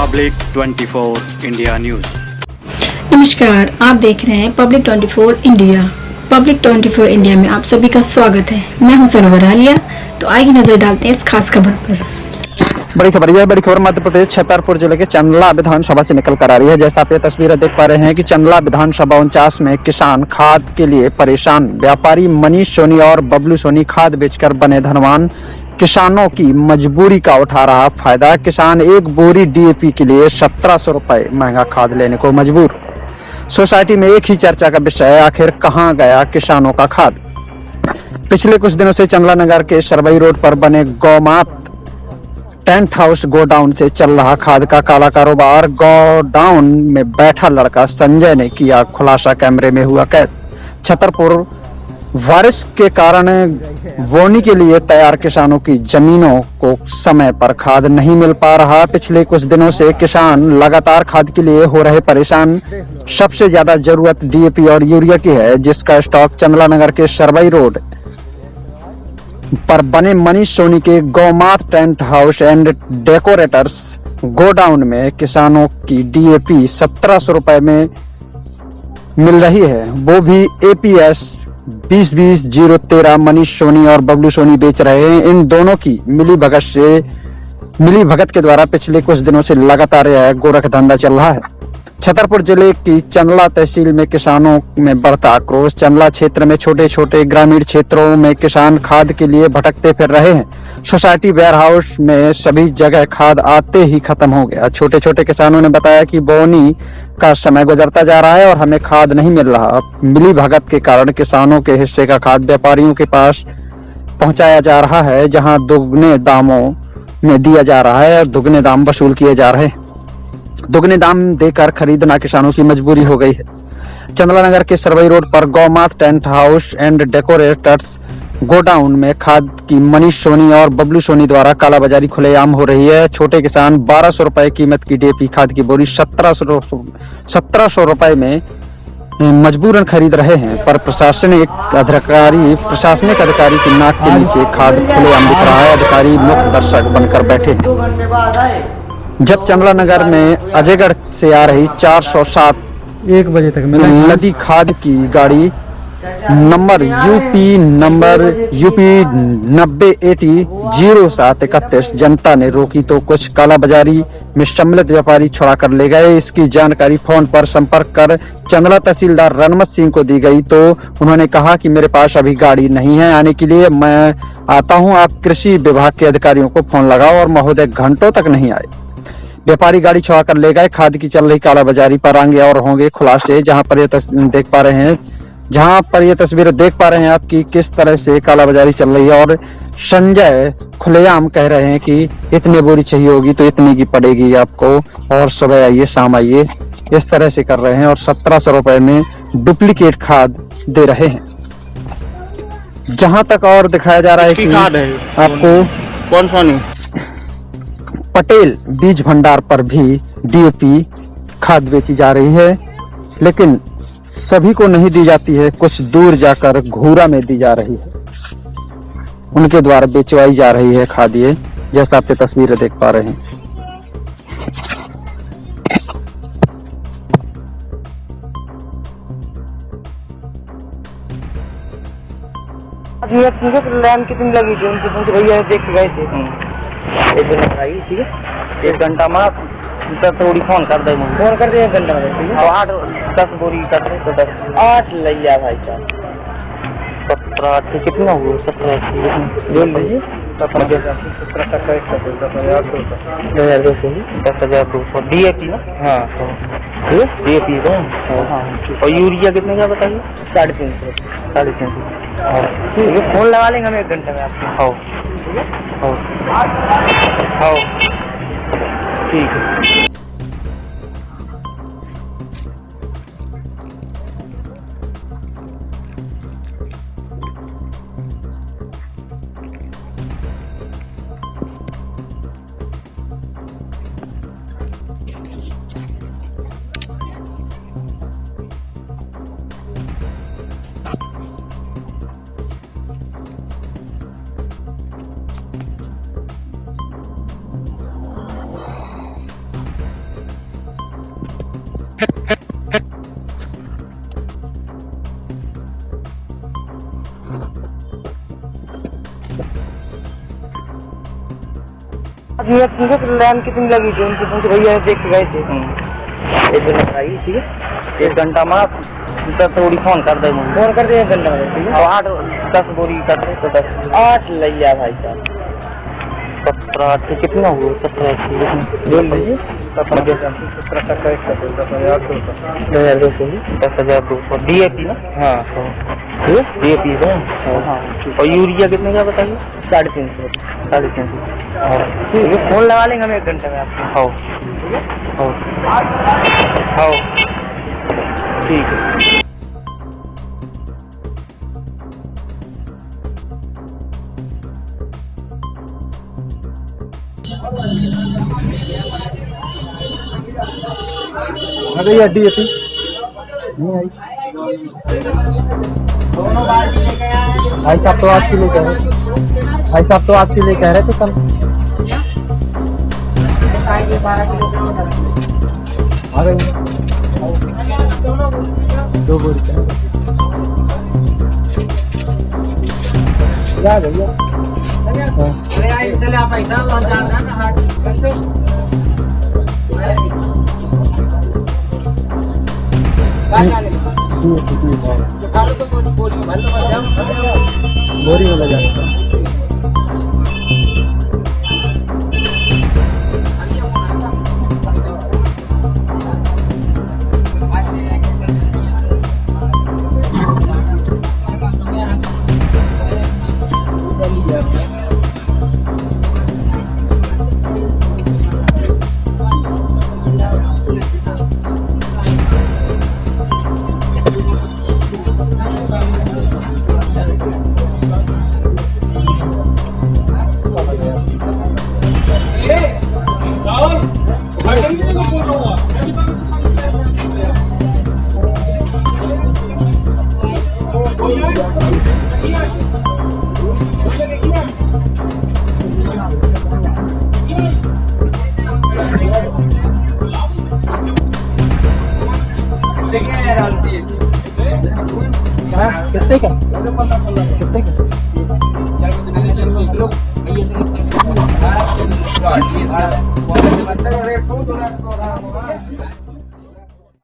Public 24 India news. नमस्कार, आप देख रहे हैं पब्लिक 24 इंडिया। पब्लिक 24 इंडिया में आप सभी का स्वागत है। मैं हूं सरोवर आलिया। तो आइए नजर डालते हैं इस खास खबर पर। बड़ी खबर यह बड़ी खबर मध्य प्रदेश छतरपुर जिले के चंदला विधानसभा से निकल कर आ रही है। जैसा आप ये तस्वीरें देख पा रहे हैं कि चंदला विधानसभा 49 में किसान खाद के लिए परेशान। व्यापारी मनीष सोनी और बबलू सोनी खाद बेचकर बने धनवान। किसानों की मजबूरी का उठा रहा फायदा। किसान एक बोरी डीएपी के लिए 1700 रुपए महंगा खाद लेने को मजबूर। सोसाइटी में एक ही चर्चा का विषय, आखिर कहां गया किसानों का खाद। पिछले कुछ दिनों से चंदला नगर के सरवई रोड पर बने गौमात टेंट हाउस गोडाउन से चल रहा खाद का काला कारोबार। गोडाउन में बैठा लड़का संजय ने किया खुलासा, कैमरे में हुआ कैद। छतरपुर बारिश के कारण बोनी के लिए तैयार किसानों की जमीनों को समय पर खाद नहीं मिल पा रहा। पिछले कुछ दिनों से किसान लगातार खाद के लिए हो रहे परेशान। सबसे ज्यादा जरूरत डीएपी और यूरिया की है, जिसका स्टॉक चंदला नगर के सरवई रोड पर बने मनीष सोनी के Gaumat tent house and decorators godown में किसानों की डीएपी 1700 रुपए में मिल रही है, वो भी एपीएस 2020-013 मनीष सोनी और बबलू सोनी बेच रहे हैं। इन दोनों की मिली भगत के द्वारा पिछले कुछ दिनों से लगातार यह गोरख धंधा चल रहा है। छतरपुर जिले की चंदला तहसील में किसानों में बढ़ता आक्रोश। चंदला क्षेत्र में छोटे छोटे ग्रामीण क्षेत्रों में किसान खाद के लिए भटकते फिर रहे हैं। सोसाइटी वेयर हाउस में सभी जगह खाद आते ही खत्म हो गया। छोटे छोटे किसानों ने बताया कि बोनी का समय गुजरता जा रहा है और हमें खाद नहीं मिल रहा। मिली भगत के कारण किसानों के हिस्से का खाद व्यापारियों के पास पहुंचाया जा रहा है, जहां दुगने दामों में दिया जा रहा है और दुगने दाम वसूल किए जा रहे हैं। दुगने दाम देकर खरीदना किसानों की मजबूरी हो गई है। चंदला नगर के सरवई रोड पर Gaumat tent house and decorators godown में खाद की मनीष सोनी और बबलू सोनी द्वारा कालाबाजारी खुलेआम हो रही है। छोटे किसान 1200 रुपए कीमत की डीएपी खाद की बोरी 1700 रुपए में मजबूरन खरीद रहे हैं, पर प्रशासनिक अधिकारी की नाक के नीचे खाद खुलेआम दिख रहा है। अधिकारी मुख्य दर्शक बनकर बैठे हैं। जब चंदला नगर में अजयगढ़ से आ रही 407 1 बजे तक नदी खाद की गाड़ी नंबर यूपी 90800731 जनता ने रोकी तो कुछ कालाबाजारी में सम्मिलित व्यापारी छुड़ा कर ले गए। इसकी जानकारी फोन पर संपर्क कर चंदला तहसीलदार रणमत सिंह को दी गई तो उन्होंने कहा कि मेरे पास अभी गाड़ी नहीं है आने के लिए, मैं आता हूं। आप कृषि विभाग के अधिकारियों को फोन लगाओ, और महोदय घंटों तक नहीं आए। व्यापारी गाड़ी छुड़ा कर ले गए। खाद की चल रही कालाबाजारी पर आगे और होंगे खुलासे। जहां पर ये तस्वीरें देख पा रहे हैं आप कि किस तरह से कालाबाजारी चल रही है। और संजय खुलेआम कह रहे हैं कि इतनी बोरी चाहिए होगी तो इतनी की पड़ेगी आपको, और सुबह आइए शाम आइए, इस तरह से कर रहे हैं। और 1700 रुपए में डुप्लीकेट खाद दे रहे हैं। जहां तक और दिखाया जा रहा है कि आपको कौन सा नहीं पटेल बीज भंडार पर भी डीएपी खाद बेची जा रही है, लेकिन सभी को नहीं दी जाती है। कुछ दूर जाकर घूरा में दी जा रही है, उनके द्वारा बेचवाई जा रही है खाद। ये जैसा आप तस्वीरें देख पा रहे हैं। लाइन कितनी लगी थी उनसे पूछ, भैया देख के गए थे। एक घंटा आई, ठीक है, 1 घंटा में थोड़ी फोन कर दे, 1 घंटा में 8-10 बोरी कर रहे तो 8 लिया भाई साहब। 17 कितना हुआ? 17 बोल लीजिए 10,200 डीएपी ना। हाँ डीएपी का। और यूरिया कितने का बताइए? 350। ठीक है, फोन लगा लेंगे हम 1 घंटे में आपको। ठीक है। लाइन कितनी लगी थी उनकी पूछ भैया देख के गए थे। एक दिन आई ठीक है, 1 घंटा में थोड़ी फोन कर दे, फोन कर दे 1 घंटा में ठीक है। 8-10 बोरी कर दे तो 10 8 लिया भाई साहब। 17 कितना हुआ? 17 बोल लीजिए 10,200 DAP ना? हाँ DAP है। और यूरिया कितने का बताइए? 350। ठीक है, फोन लगा लेंगे हम 1 घंटे में आपको। हाँ ठीक है। आ गई DAP नहीं आई। भाई साहब तो आज के लिए कह रहे थे, भाई साहब तो आज के लिए कह रहे थे कल। आ गई 2 बोरी क्या भैया? बोरी वाला जाता कितने का? कितने का?